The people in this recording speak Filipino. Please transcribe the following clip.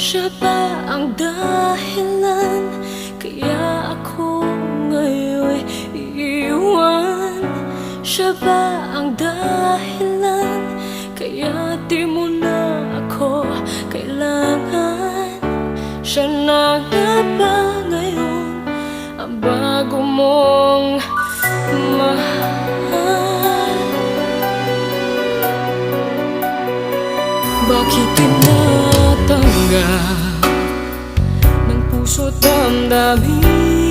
Siya ba ang dahilan kaya ako ngayon iiwan? Siya ba ang dahilan kaya di mo na ako kailangan? Siya na nga ba ngayon ang bago mong mahal? Bakit tinatanggap ng puso't damdamin